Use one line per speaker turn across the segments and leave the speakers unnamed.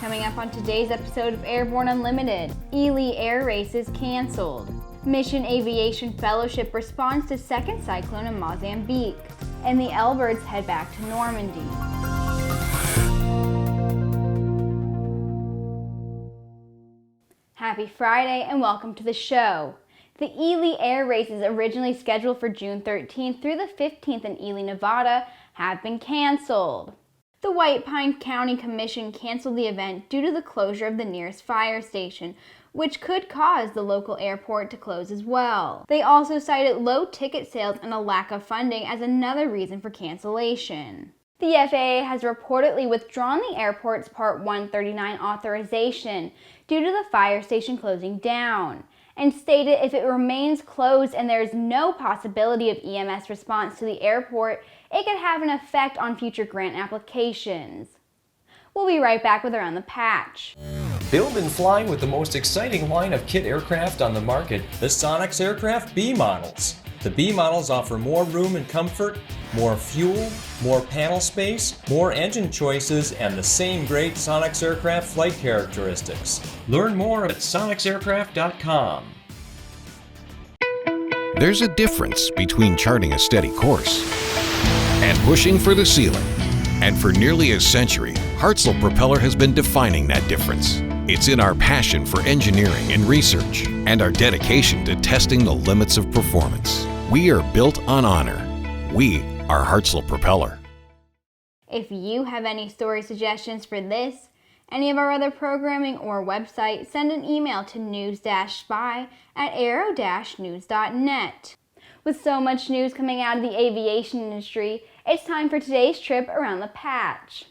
Coming up on today's episode of Airborne Unlimited, Ely Air Races canceled. Mission Aviation Fellowship responds to second cyclone in Mozambique. And the L-birds head back to Normandy. Happy Friday and welcome to the show. The Ely Air Races, originally scheduled for June 13th through the 15th in Ely, Nevada, have been canceled. The White Pine County Commission canceled the event due to the closure of the nearest fire station, which could cause the local airport to close as well. They also cited low ticket sales and a lack of funding as another reason for cancellation. The FAA has reportedly withdrawn the airport's Part 139 authorization due to the fire station closing down, and stated if it remains closed and there is no possibility of EMS response to the airport, it could have an effect on future grant applications. We'll be right back with Around the Patch.
Build and flying with the most exciting line of kit aircraft on the market, the Sonex Aircraft B models. The B models offer more room and comfort, more fuel, more panel space, more engine choices, and the same great Sonex Aircraft flight characteristics. Learn more at sonexaircraft.com.
There's a difference between charting a steady course and pushing for the ceiling. And for nearly a century, Hartzell Propeller has been defining that difference. It's in our passion for engineering and research and our dedication to testing the limits of performance. We are built on honor. We are Hartzell Propeller.
If you have any story suggestions for this, any of our other programming or website, send an email to news-spy@aero-news.net. With so much news coming out of the aviation industry, it's time for today's trip around the patch.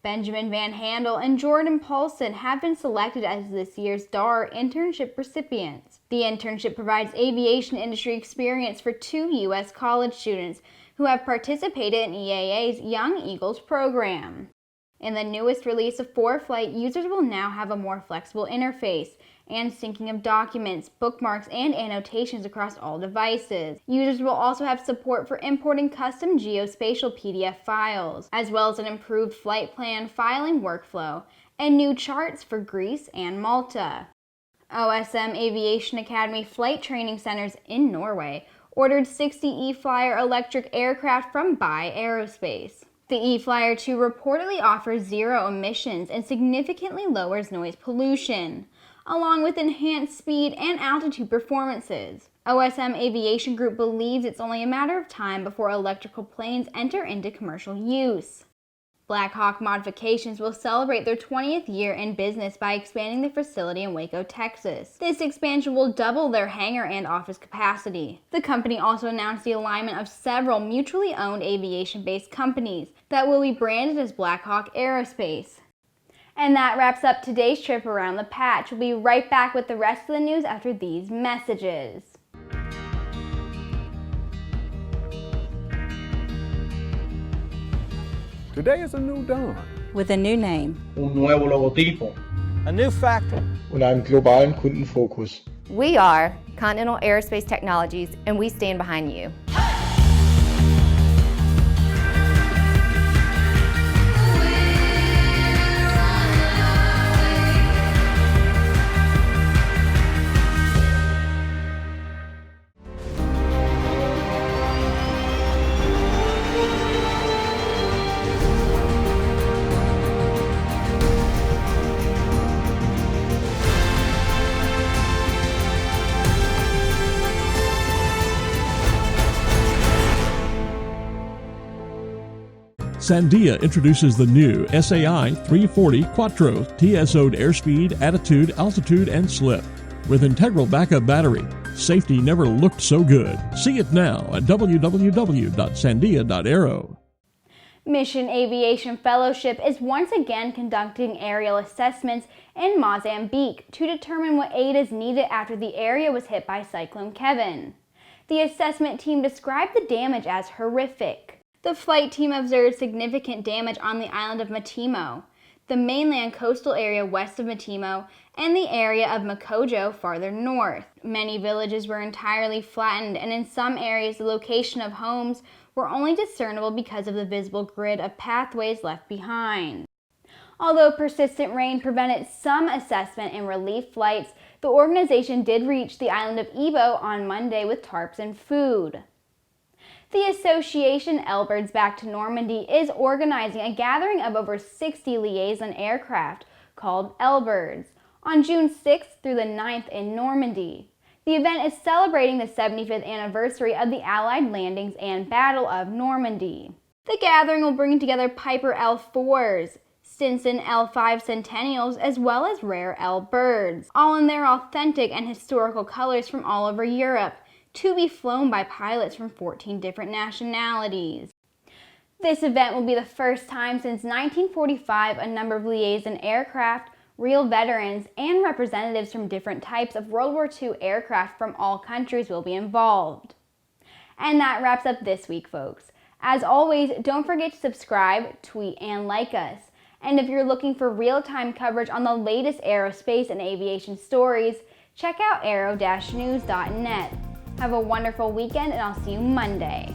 Benjamin Van Handel and Jordan Paulson have been selected as this year's DAR internship recipients. The internship provides aviation industry experience for 2 U.S. college students who have participated in EAA's Young Eagles program. In the newest release of ForeFlight, users will now have a more flexible interface and syncing of documents, bookmarks, and annotations across all devices. Users will also have support for importing custom geospatial PDF files, as well as an improved flight plan filing workflow and new charts for Greece and Malta. OSM Aviation Academy Flight Training Centers in Norway ordered 60 E-Flyer electric aircraft from By Aerospace. The E-Flyer 2 reportedly offers 0 emissions and significantly lowers noise pollution, along with enhanced speed and altitude performances. OSM Aviation Group believes it's only a matter of time before electrical planes enter into commercial use. Blackhawk Modifications will celebrate their 20th year in business by expanding the facility in Waco, Texas. This expansion will double their hangar and office capacity. The company also announced the alignment of several mutually owned aviation-based companies that will be branded as Blackhawk Aerospace. And that wraps up today's trip around the patch. We'll be right back with the rest of the news after these messages.
Today is a new dawn.
With a new name.
Un nuevo logotipo.
A new factory.
Und einen globalen Kundenfokus.
We are Continental Aerospace Technologies, and we stand behind you.
Sandia introduces the new SAI 340 Quattro TSO'd airspeed, attitude, altitude, and slip. With integral backup battery, safety never looked so good. See it now at www.sandia.aero.
Mission Aviation Fellowship is once again conducting aerial assessments in Mozambique to determine what aid is needed after the area was hit by Cyclone Kenneth. The assessment team described the damage as horrific. The flight team observed significant damage on the island of Matimo. the mainland coastal area west of Matimo, and the area of Makojo farther north. Many villages were entirely flattened, and in some areas the location of homes were only discernible because of the visible grid of pathways left behind. Although persistent rain prevented some assessment and relief flights, the organization did reach the island of Ibo on Monday with tarps and food. The association L-Birds Back to Normandy is organizing a gathering of over 60 liaison aircraft called L-Birds on June 6th through the 9th in Normandy. The event is celebrating the 75th anniversary of the Allied landings and Battle of Normandy. The gathering will bring together Piper L-4s, Stinson L-5 Sentinels, as well as rare L-Birds, all in their authentic and historical colors from all over Europe, to be flown by pilots from 14 different nationalities. This event will be the first time since 1945 a number of liaison aircraft, real veterans, and representatives from different types of World War II aircraft from all countries will be involved. And that wraps up this week, folks. As always, don't forget to subscribe, tweet, and like us. And if you're looking for real-time coverage on the latest aerospace and aviation stories, check out aero-news.net. Have a wonderful weekend, and I'll see you Monday.